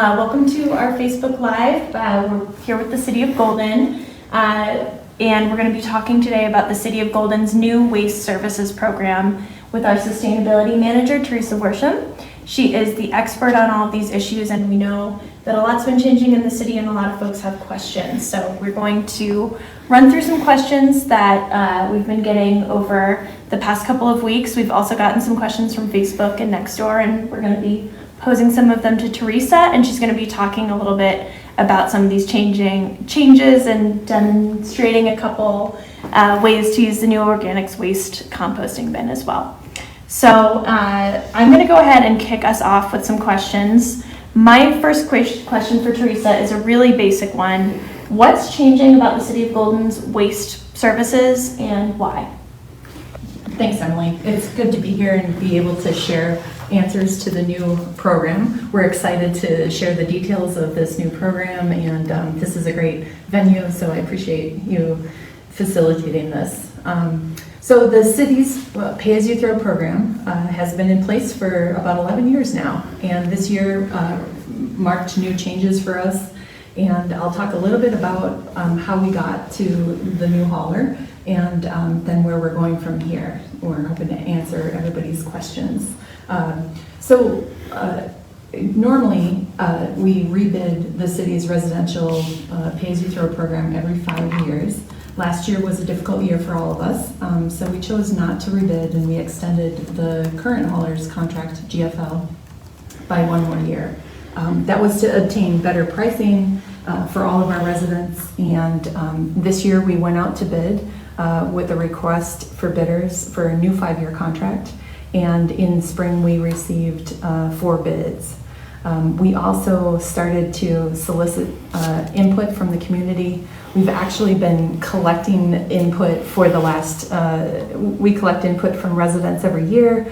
Welcome to our Facebook Live. We're here with the City of Golden, and we're going to be talking today about the City of Golden's new waste services program with our sustainability manager, Teresa Worsham. She is the expert on all of these issues, and we know that a lot's been changing in the city and a lot of folks have questions. So we're going to run through some questions that we've been getting over the past couple of weeks. We've also gotten some questions from Facebook and Nextdoor, and we're going to be posing some of them to Teresa, and she's going to be talking a little bit about some of these changes and demonstrating a couple ways to use the new organics waste composting bin as well. So I'm going to go ahead and kick us off with some questions. My first question for Teresa is a really basic one. What's changing about the City of Golden's waste services and why? Thanks, Emily. It's good to be here and be able to share answers to the new program. We're excited to share the details of this new program, and this is a great venue, so I appreciate you facilitating this. So the city's pay-as-you-throw program has been in place for about 11 years now, and this year marked new changes for us, and I'll talk a little bit about how we got to the new hauler and then where we're going from here. We're hoping to answer everybody's questions. Normally we rebid the city's residential pay-as-you-throw program every 5 years. Last year was a difficult year for all of us, so we chose not to rebid, and we extended the current hauler's contract, GFL, by 1 more year. That was to obtain better pricing for all of our residents, and this year we went out to bid with a request for bidders for a new 5-year contract, and in spring we received 4 bids. We also started to solicit input from the community. We've actually been collecting input for the last, we collect input from residents every year.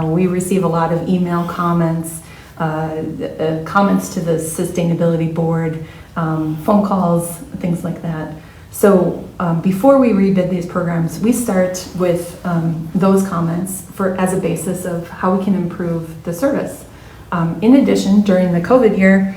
We receive a lot of email comments, comments to the sustainability board, phone calls, things like that. So before we rebid these programs, we start with those comments as a basis of how we can improve the service. In addition, during the COVID year,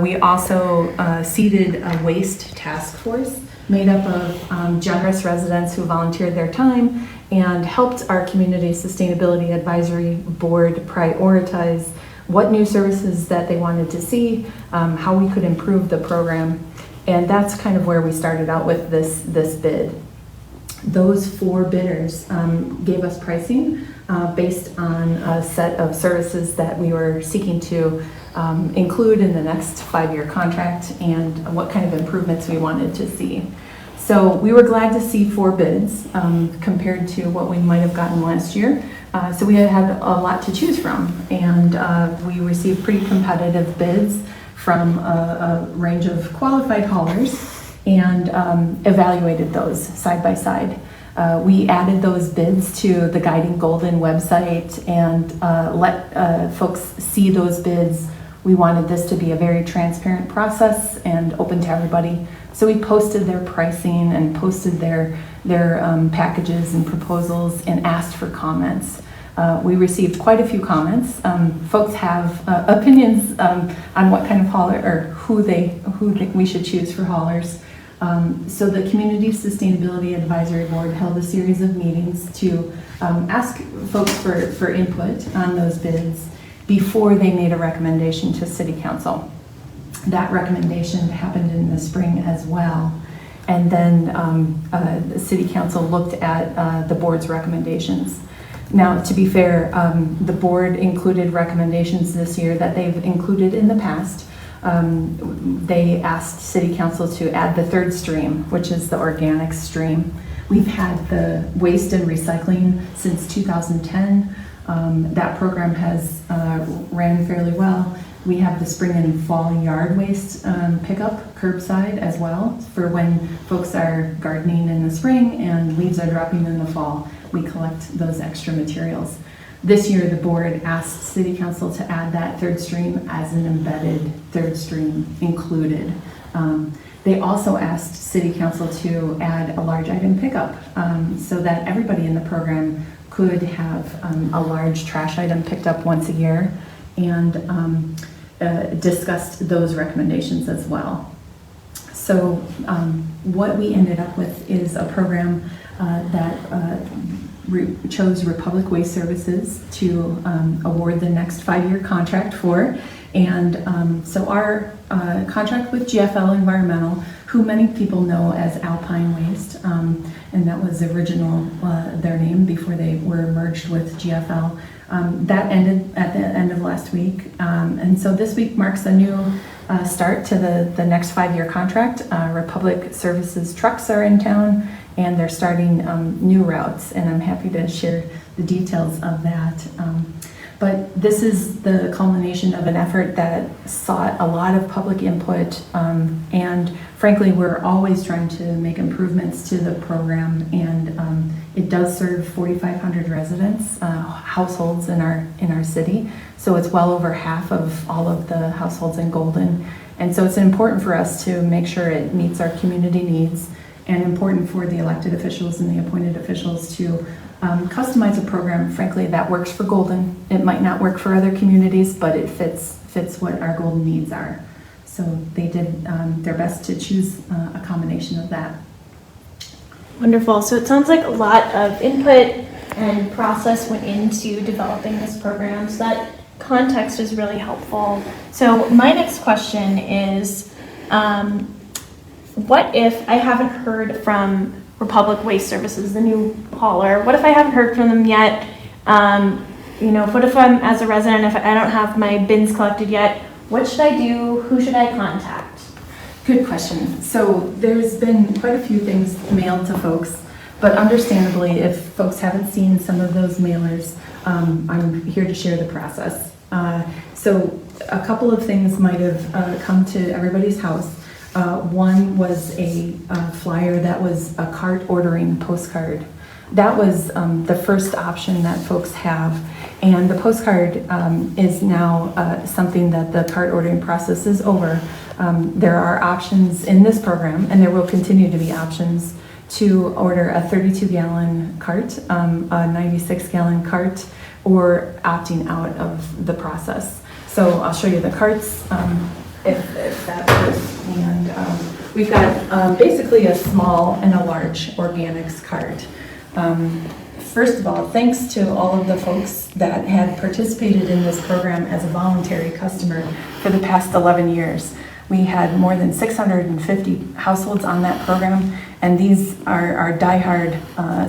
we also seeded a waste task force made up of generous residents who volunteered their time and helped our community sustainability advisory board prioritize what new services that they wanted to see, how we could improve the program. And that's kind of where we started out with this bid. Those 4 bidders gave us pricing based on a set of services that we were seeking to include in the next 5-year contract and what kind of improvements we wanted to see. So we were glad to see 4 bids compared to what we might have gotten last year. So we had a lot to choose from, and we received pretty competitive bids from a range of qualified haulers and evaluated those side by side. We added those bids to the Guiding Golden website and let folks see those bids. We wanted this to be a very transparent process and open to everybody. So we posted their pricing and posted their packages and proposals and asked for comments. We received quite a few comments. Folks have opinions on what kind of hauler or who we should choose for haulers. So the Community Sustainability Advisory Board held a series of meetings to ask folks for input on those bids before they made a recommendation to City Council. That recommendation happened in the spring as well. And then the City Council looked at the board's recommendations. Now, to be fair, the board included recommendations this year that they've included in the past. They asked City Council to add the 3rd stream, which is the organic stream. We've had the waste and recycling since 2010. That program has ran fairly well. We have the spring and fall yard waste pickup curbside as well for when folks are gardening in the spring and leaves are dropping in the fall. We collect those extra materials. This year, the board asked City Council to add that 3rd stream as an embedded 3rd stream included. They also asked City Council to add a large item pickup so that everybody in the program could have a large trash item picked up once a year. And discussed those recommendations as well. So what we ended up with is a program that chose Republic Waste Services to award the next 5-year contract for. And so our contract with GFL Environmental, who many people know as Alpine Waste, and that was original their name before they were merged with GFL, that ended at the end of last week. And so this week marks a new start to the next 5-year contract. Republic Services trucks are in town, and they're starting new routes, and I'm happy to share the details of that. But this is the culmination of an effort that sought a lot of public input, and frankly, we're always trying to make improvements to the program, and it does serve 4,500 residents, households in our city, so it's well over half of all of the households in Golden, and so it's important for us to make sure it meets our community needs, and important for the elected officials and the appointed officials to customize a program, frankly, that works for Golden. It might not work for other communities, but it fits what our Golden needs are. So they did their best to choose a combination of that. Wonderful. So it sounds like a lot of input and process went into developing this program, so that context is really helpful. So my next question is, what if I haven't heard from Republic Waste Services, the new hauler? What if I haven't heard from them yet? What if I'm, as a resident, if I don't have my bins collected yet, what should I do? Who should I contact? Good question. So there's been quite a few things mailed to folks, but understandably, if folks haven't seen some of those mailers, I'm here to share the process. So a couple of things might have come to everybody's house. One was a flyer that was a cart ordering postcard. That was the first option that folks have, and the postcard is now something that the cart ordering process is over. There are options in this program, and there will continue to be options to order a 32-gallon cart, a 96-gallon cart, or opting out of the process. So I'll show you the carts. If that works. And we've got basically a small and a large organics cart. First of all, thanks to all of the folks that had participated in this program as a voluntary customer for the past 11 years. We had more than 650 households on that program, and these are our diehard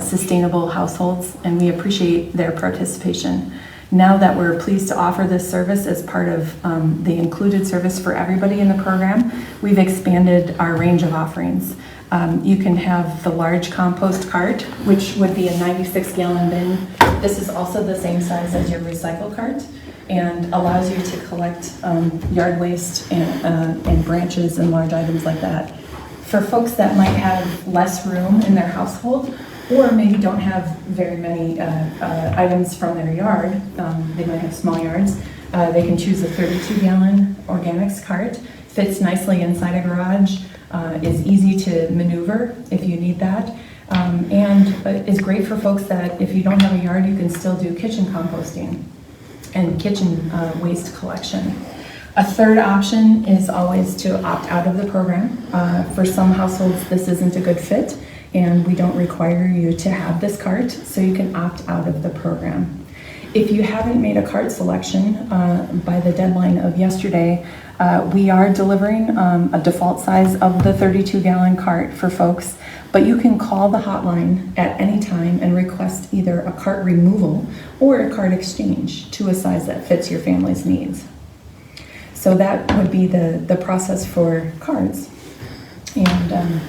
sustainable households, and we appreciate their participation. Now that we're pleased to offer this service as part of the included service for everybody in the program, we've expanded our range of offerings. You can have the large compost cart, which would be a 96-gallon bin. This is also the same size as your recycle cart and allows you to collect yard waste and branches and large items like that. For folks that might have less room in their household, or maybe don't have very many items from their yard, they might have small yards, they can choose a 32-gallon organics cart, fits nicely inside a garage, is easy to maneuver if you need that, and is great for folks that if you don't have a yard, you can still do kitchen composting and kitchen waste collection. A third option is always to opt out of the program. For some households, this isn't a good fit, and we don't require you to have this cart, so you can opt out of the program. If you haven't made a cart selection by the deadline of yesterday, we are delivering a default size of the 32-gallon cart for folks, but you can call the hotline at any time and request either a cart removal or a cart exchange to a size that fits your family's needs. So that would be the process for carts. And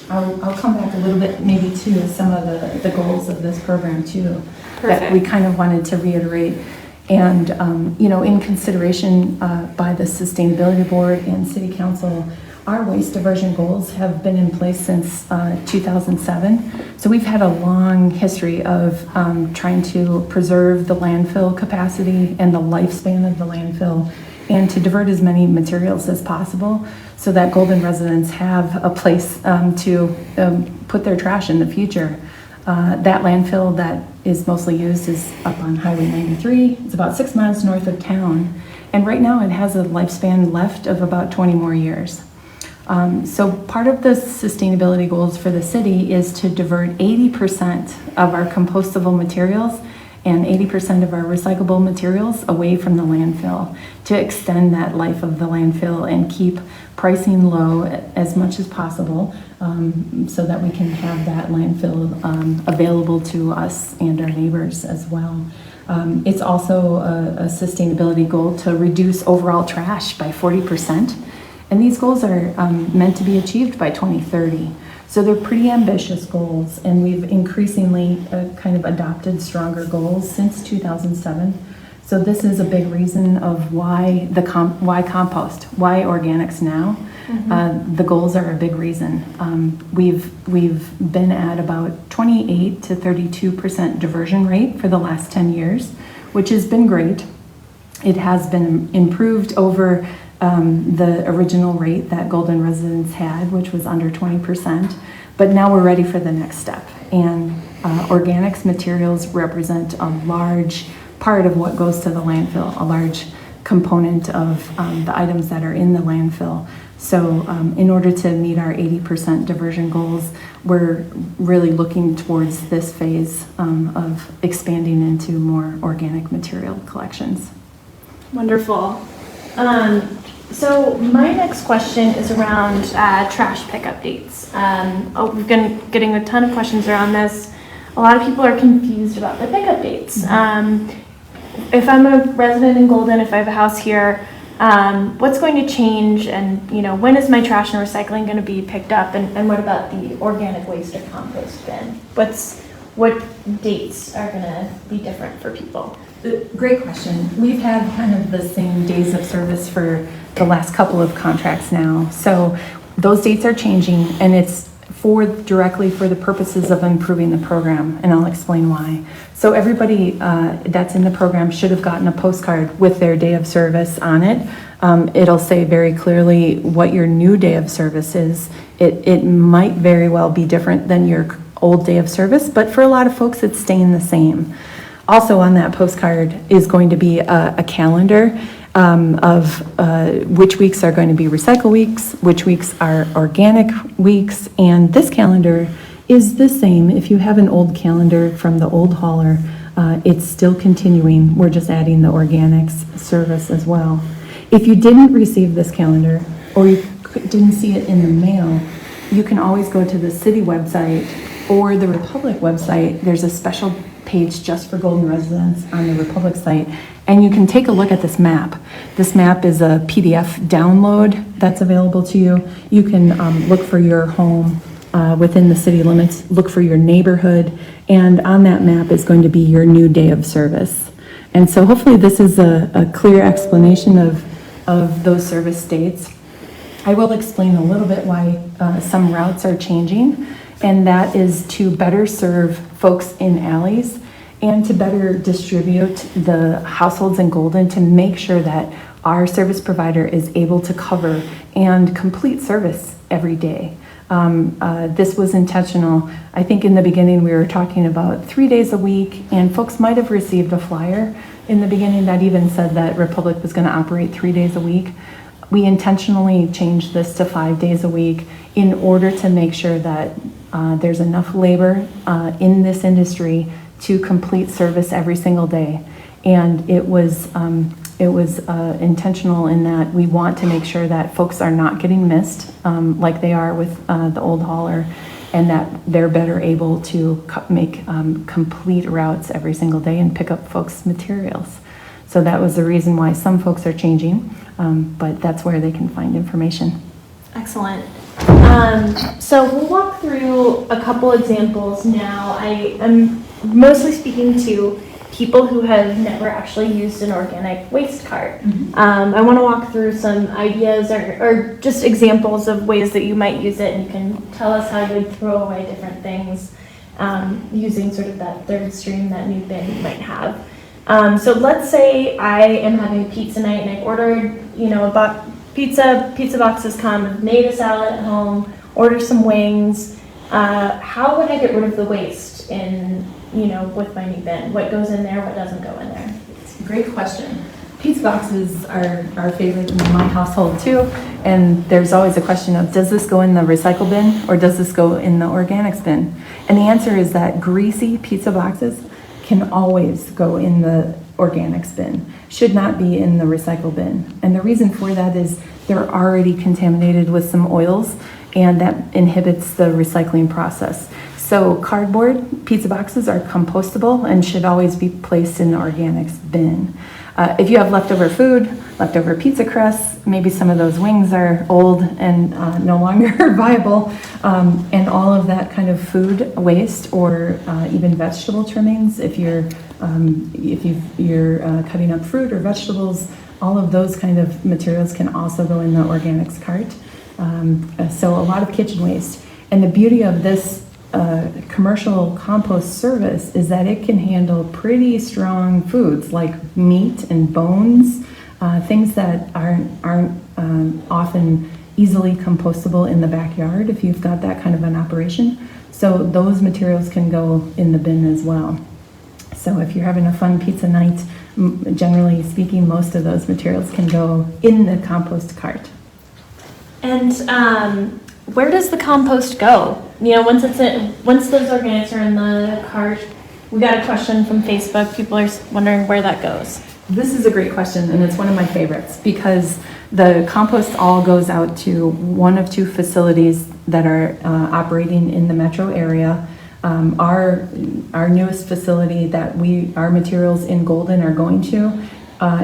I'll come back a little bit maybe to some of the goals of this program too. Perfect. That we kind of wanted to reiterate. And in consideration by the Sustainability Board and City Council, our waste diversion goals have been in place since 2007. So we've had a long history of trying to preserve the landfill capacity and the lifespan of the landfill, and to divert as many materials as possible so that Golden residents have a place to put their trash in the future. That landfill that is mostly used is up on Highway 93. It's about 6 miles north of town. And right now it has a lifespan left of about 20 more years. So part of the sustainability goals for the city is to divert 80% of our compostable materials and 80% of our recyclable materials away from the landfill to extend that life of the landfill and keep pricing low as much as possible, so that we can have that landfill available to us and our neighbors as well. It's also a sustainability goal to reduce overall trash by 40%. And these goals are meant to be achieved by 2030. So they're pretty ambitious goals, and we've increasingly kind of adopted stronger goals since 2007. So this is a big reason of why why compost, why organics now. The goals are a big reason. We've been at about 28 to 32% diversion rate for the last 10 years, which has been great. It has been improved over the original rate that Golden residents had, which was under 20%, but now we're ready for the next step. And organics materials represent a large part of what goes to the landfill, a large component of the items that are in the landfill. So in order to meet our 80% diversion goals, we're really looking towards this phase of expanding into more organic material collections. Wonderful. So my next question is around trash pickup dates. We've been getting a ton of questions around this. A lot of people are confused about the pickup dates. If I'm a resident in Golden, if I have a house here, what's going to change, and when is my trash and recycling going to be picked up, and what about the organic waste or compost bin? What dates are going to be different for people? Great question. We've had kind of the same days of service for the last couple of contracts now. So those dates are changing, and it's directly for the purposes of improving the program, and I'll explain why. So everybody that's in the program should have gotten a postcard with their day of service on it. It'll say very clearly what your new day of service is. It might very well be different than your old day of service, but for a lot of folks it's staying the same. Also on that postcard is going to be a calendar of which weeks are going to be recycle weeks, which weeks are organic weeks, and this calendar is the same. If you have an old calendar from the old hauler, it's still continuing. We're just adding the organics service as well. If you didn't receive this calendar, or you didn't see it in the mail, you can always go to the city website or the Republic website. There's a special page just for Golden residents on the Republic site, and you can take a look at this map. This map is a PDF download that's available to you. You can look for your home within the city limits, look for your neighborhood, and on that map is going to be your new day of service. And so hopefully this is a clear explanation of those service dates. I will explain a little bit why some routes are changing, and that is to better serve folks in alleys and to better distribute the households in Golden to make sure that our service provider is able to cover and complete service every day. This was intentional. I think in the beginning we were talking about 3 days a week, and folks might have received a flyer in the beginning that even said that Republic was going to operate 3 days a week. We intentionally changed this to 5 days a week in order to make sure that there's enough labor in this industry to complete service every single day. And it was intentional in that we want to make sure that folks are not getting missed like they are with the old hauler, and that they're better able to make complete routes every single day and pick up folks' materials. So that was the reason why some folks are changing, but that's where they can find information. Excellent. So we'll walk through a couple examples now. I am mostly speaking to people who have never actually used an organic waste cart. I want to walk through some ideas or just examples of ways that you might use it, and you can tell us how you would throw away different things using sort of that third stream that new bin might have. So let's say I am having a pizza night and I've ordered, pizza boxes come, I've made a salad at home, order some wings. How would I get rid of the waste waste in, with my new bin? What goes in there, what doesn't go in there? Great question. Pizza boxes are our favorite in my household too, and there's always a question of, does this go in the recycle bin or does this go in the organics bin? And the answer is that greasy pizza boxes can always go in the organics bin, should not be in the recycle bin. And the reason for that is they're already contaminated with some oils, and that inhibits the recycling process. So cardboard pizza boxes are compostable and should always be placed in the organics bin. If you have leftover food, leftover pizza crusts, maybe some of those wings are old and no longer viable, and all of that kind of food waste, or even vegetable trimmings, if you're cutting up fruit or vegetables, all of those kind of materials can also go in the organics cart. So a lot of kitchen waste. And the beauty of this commercial compost service is that it can handle pretty strong foods like meat and bones, things that aren't often easily compostable in the backyard if you've got that kind of an operation. So those materials can go in the bin as well. So if you're having a fun pizza night, generally speaking, most of those materials can go in the compost cart. And where does the compost go? Once those organics are in the cart, we got a question from Facebook. People are wondering where that goes. This is a great question, and it's one of my favorites because the compost all goes out to one of two facilities that are operating in the metro area. Our newest facility that our materials in Golden are going to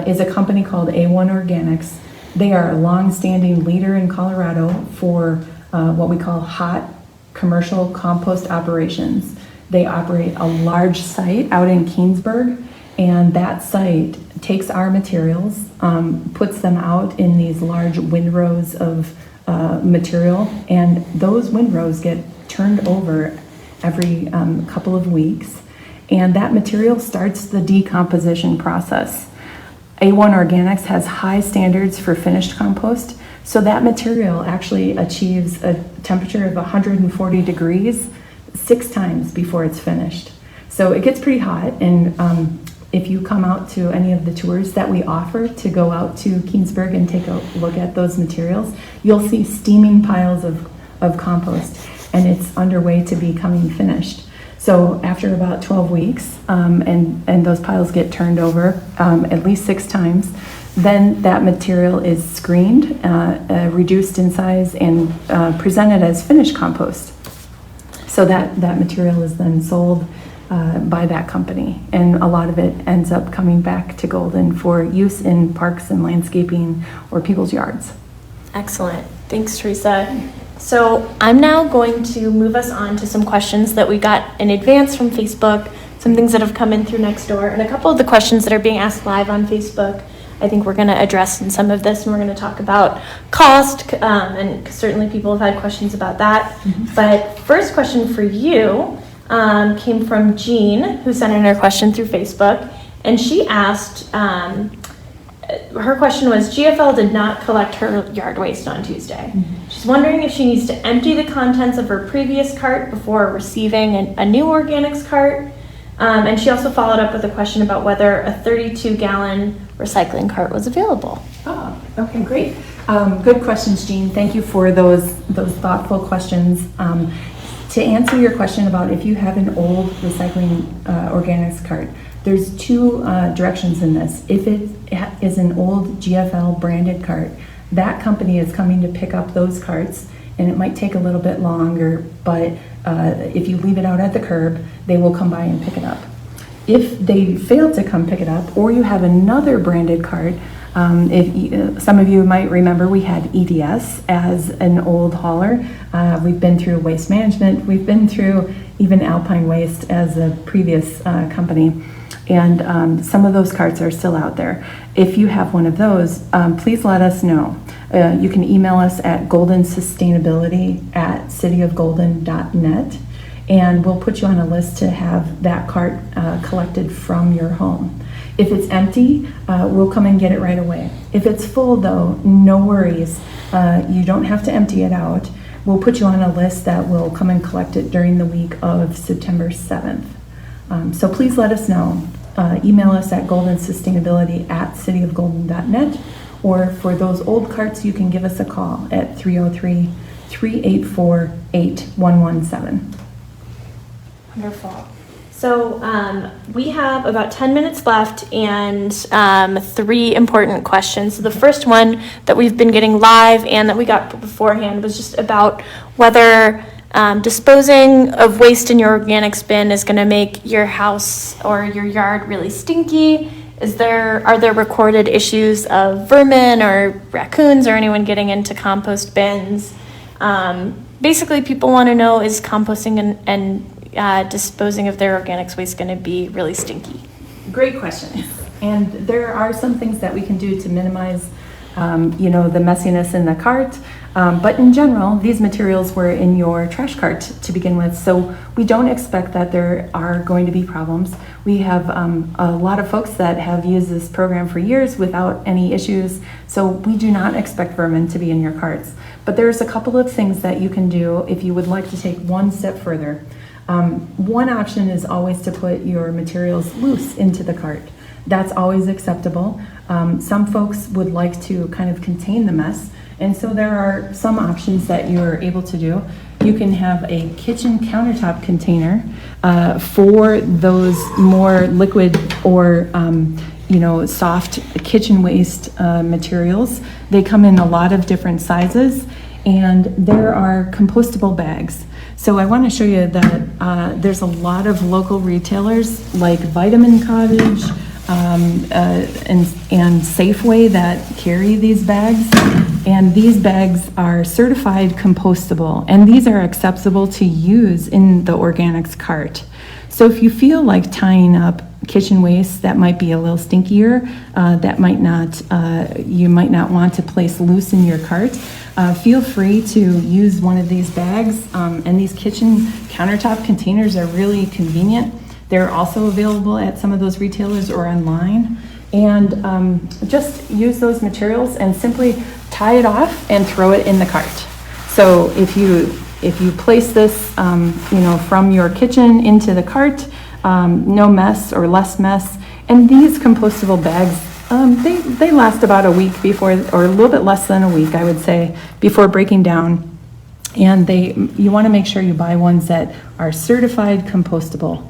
is a company called A1 Organics. They are a long-standing leader in Colorado for what we call hot commercial compost operations. They operate a large site out in Keansburg, and that site takes our materials, puts them out in these large windrows of material, and those windrows get turned over every couple of weeks, and that material starts the decomposition process. A1 Organics has high standards for finished compost, so that material actually achieves a temperature of 140 degrees 6 times before it's finished. So it gets pretty hot, and if you come out to any of the tours that we offer to go out to Keansburg and take a look at those materials, you'll see steaming piles of compost, and it's underway to becoming finished. So after about 12 weeks, and those piles get turned over at least 6 times, then that material is screened, reduced in size, and presented as finished compost. So that material is then sold by that company, and a lot of it ends up coming back to Golden for use in parks and landscaping or people's yards. Excellent. Thanks, Teresa. So I'm now going to move us on to some questions that we got in advance from Facebook, some things that have come in through Nextdoor, and a couple of the questions that are being asked live on Facebook. I think we're going to address in some of this, and we're going to talk about cost, and certainly people have had questions about that. Mm-hmm. But first question for you came from Jean, who sent in her question through Facebook, and she asked, her question was, GFL did not collect her yard waste on Tuesday. Mm-hmm. She's wondering if she needs to empty the contents of her previous cart before receiving a new organics cart. And she also followed up with a question about whether a 32-gallon recycling cart was available. Oh, okay, great. Good questions, Jean. Thank you for those thoughtful questions. To answer your question about if you have an old recycling organics cart, there's 2 directions in this. If it is an old GFL branded cart, that company is coming to pick up those carts, and it might take a little bit longer, but if you leave it out at the curb, they will come by and pick it up. If they fail to come pick it up, or you have another branded cart, some of you might remember we had EDS as an old hauler. We've been through Waste Management. We've been through even Alpine Waste as a previous company. And some of those carts are still out there. If you have one of those, please let us know. You can email us at goldensustainability@cityofgolden.net, and we'll put you on a list to have that cart collected from your home. If it's empty, we'll come and get it right away. If it's full though, no worries. You don't have to empty it out. we'll put you on a list that will come and collect it during the week of September 7th. So please let us know. Email us at goldensustainability@cityofgolden.net, or for those old carts, you can give us a call at 303-384-8117. Wonderful. So we have about 10 minutes left and 3 important questions. So the first one that we've been getting live and that we got beforehand was just about whether disposing of waste in your organics bin is going to make your house or your yard really stinky. Are there recorded issues of vermin or raccoons or anyone getting into compost bins? Basically, people want to know, is composting and disposing of their organics waste going to be really stinky? Great question. And there are some things that we can do to minimize, the messiness in the cart. But in general, these materials were in your trash cart to begin with, so we don't expect that there are going to be problems. We have a lot of folks that have used this program for years without any issues, so we do not expect vermin to be in your carts. But there's a couple of things that you can do if you would like to take one step further. One option is always to put your materials loose into the cart. That's always acceptable. Some folks would like to kind of contain the mess, and so there are some options that you're able to do. You can have a kitchen countertop container for those more liquid or soft kitchen waste materials. They come in a lot of different sizes, and there are compostable bags. So I want to show you that there's a lot of local retailers like Vitamin Cottage and Safeway that carry these bags. And these bags are certified compostable, and these are acceptable to use in the organics cart. So if you feel like tying up kitchen waste that might be a little stinkier, you might not want to place loose in your cart, feel free to use one of these bags. And these kitchen countertop containers are really convenient. They're also available at some of those retailers or online. And just use those materials and simply tie it off and throw it in the cart. So if you place this from your kitchen into the cart, no mess or less mess. And these compostable bags, they last about a week before, or a little bit less than a week, I would say, before breaking down. And you want to make sure you buy ones that are certified compostable.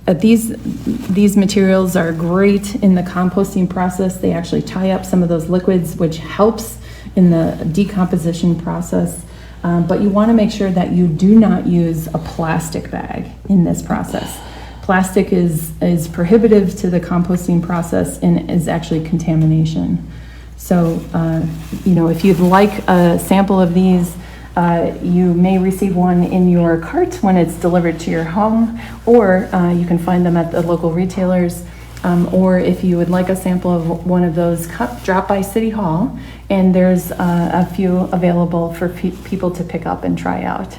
These materials are great in the composting process. They actually tie up some of those liquids, which helps in the decomposition process. But you want to make sure that you do not use a plastic bag in this process. Plastic is prohibitive to the composting process and is actually contamination. So, if you'd like a sample of these, you may receive one in your cart when it's delivered to your home, or you can find them at the local retailers, or if you would like a sample of one of those, drop by City Hall, and there's a few available for people to pick up and try out.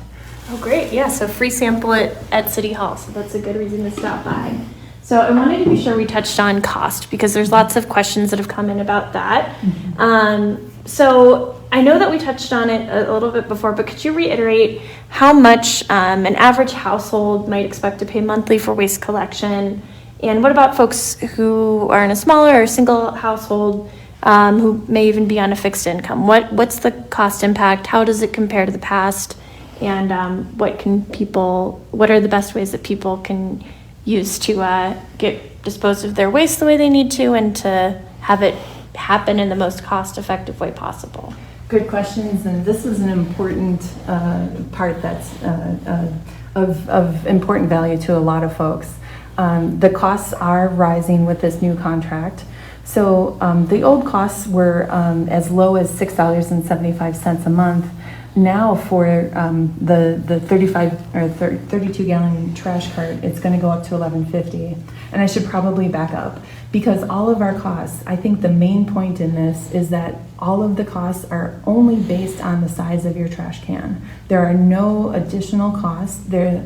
Oh, great. Yeah, so free sample at City Hall, so that's a good reason to stop by. So I wanted to be sure we touched on cost, because there's lots of questions that have come in about that. Mm-hmm. So I know that we touched on it a little bit before, but could you reiterate how much an average household might expect to pay monthly for waste collection? And what about folks who are in a smaller or single household who may even be on a fixed income? What's the cost impact? How does it compare to the past? And what are the best ways that people can use to get disposed of their waste the way they need to, and to have it happen in the most cost-effective way possible? Good questions, and this is an important part that's of important value to a lot of folks. The costs are rising with this new contract. So the old costs were as low as $6.75 a month. Now for the 35 or 32 gallon trash cart, it's going to go up to $11.50. And I should probably back up, because all of our costs, I think the main point in this is that all of the costs are only based on the size of your trash can. There are no additional costs.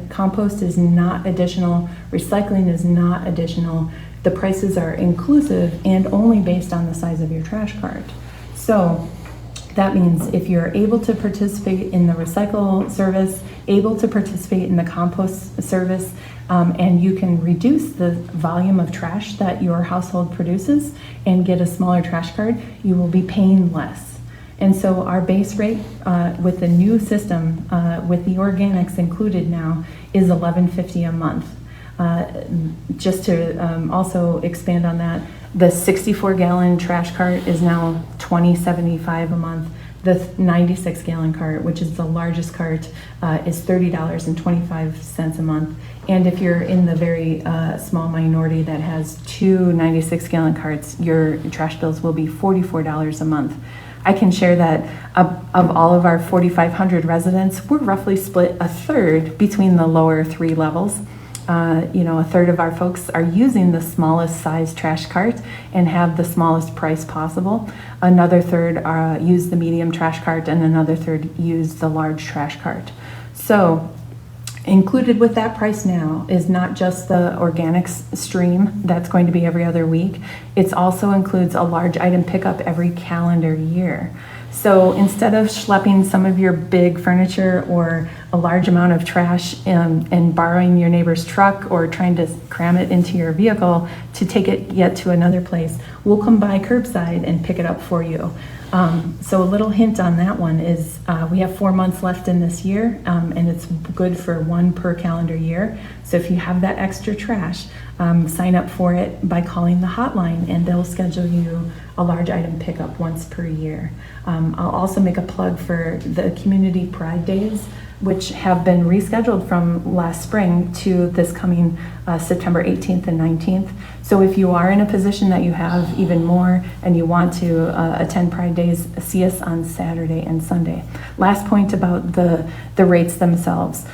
Compost is not additional. Recycling is not additional. The prices are inclusive and only based on the size of your trash cart. So That means if you're able to participate in the recycle service, able to participate in the compost service, and you can reduce the volume of trash that your household produces and get a smaller trash card, you will be paying less. And so our base rate with the new system, with the organics included now, is $11.50 a month. Just to also expand on that, the 64-gallon trash cart is now $20.75 a month. The 96-gallon cart, which is the largest cart, is $30.25 a month. And if you're in the very small minority that has two 96-gallon carts, your trash bills will be $44 a month. I can share that of all of our 4,500 residents, we're roughly split a third between the lower three levels. A third of our folks are using the smallest size trash cart and have the smallest price possible. Another third use the medium trash cart, and another third use the large trash cart. So included with that price now is not just the organics stream that's going to be every other week. It also includes a large item pickup every calendar year. So instead of schlepping some of your big furniture or a large amount of trash and borrowing your neighbor's truck or trying to cram it into your vehicle to take it yet to another place, we'll come by curbside and pick it up for you. So a little hint on that one is we have 4 months left in this year, and it's good for 1 per calendar year. So if you have that extra trash, sign up for it by calling the hotline, and they'll schedule you a large item pickup once per year. I'll also make a plug for the Community Pride Days, which have been rescheduled from last spring to this coming September 18th and 19th. So if you are in a position that you have even more and you want to attend Pride Days, see us on Saturday and Sunday. Last point about the rates themselves.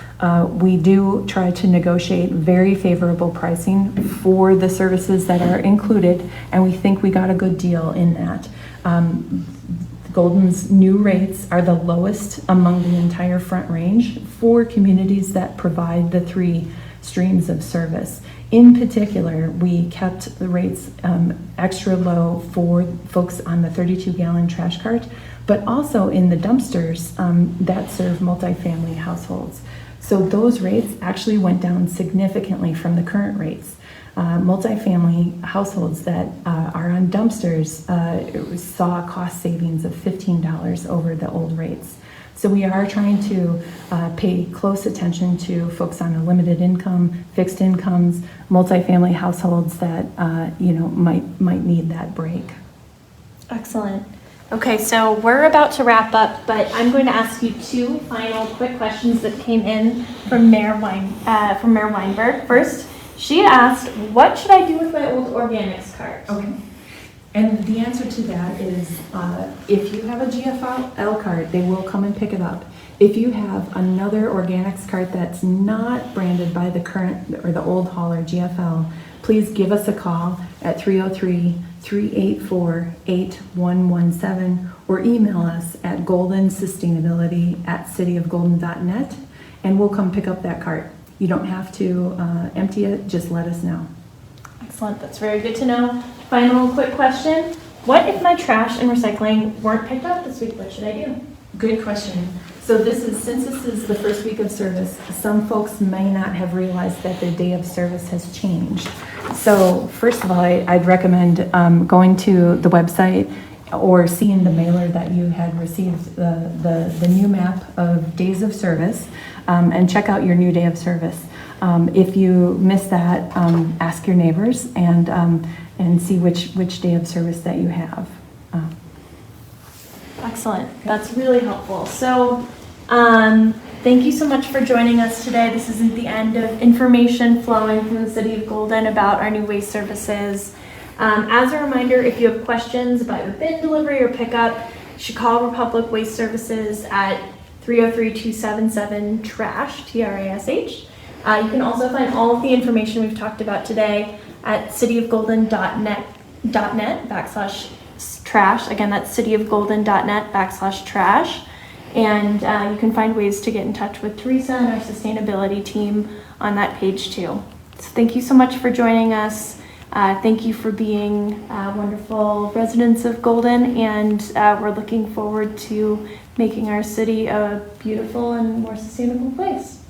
We do try to negotiate very favorable pricing for the services that are included, and we think we got a good deal in that. Golden's new rates are the lowest among the entire Front Range for communities that provide the 3 streams of service. In particular, we kept the rates extra low for folks on the 32-gallon trash cart, but also in the dumpsters that serve multifamily households. So those rates actually went down significantly from the current rates. Multifamily households that are on dumpsters saw cost savings of $15 over the old rates. So we are trying to pay close attention to folks on a limited income, fixed incomes, multifamily households that might need that break. Excellent. Okay, so we're about to wrap up, but I'm going to ask you 2 final quick questions that came in from Mayor Weinberg. First, she asked, what should I do with my old organics cart? Okay. And the answer to that is if you have a GFL cart, they will come and pick it up. If you have another organics cart that's not branded by the current or the old hauler GFL, please give us a call at 303-384-8117 or email us at goldensustainability@cityofgolden.net, and we'll come pick up that cart. You don't have to empty it, just let us know. Excellent, that's very good to know. Final quick question. What if my trash and recycling weren't picked up this week? What should I do? Good question. So since this is the first week of service, some folks may not have realized that their day of service has changed. So first of all, I'd recommend going to the website or seeing the mailer that you had received, the new map of days of service, and check out your new day of service. If you miss that, ask your neighbors and see which day of service that you have. Excellent. That's really helpful. So thank you so much for joining us today. This isn't the end of information flowing from the City of Golden about our new waste services. As a reminder, if you have questions about your bin delivery or pickup, you should call Republic Waste Services at 303-277-TRASH, TRASH. You can also find all of the information we've talked about today at cityofgolden.net/trash. Again, that's cityofgolden.net/trash. And you can find ways to get in touch with Teresa and our sustainability team on that page too. So thank you so much for joining us. Thank you for being wonderful residents of Golden, and we're looking forward to making our city a beautiful and more sustainable place.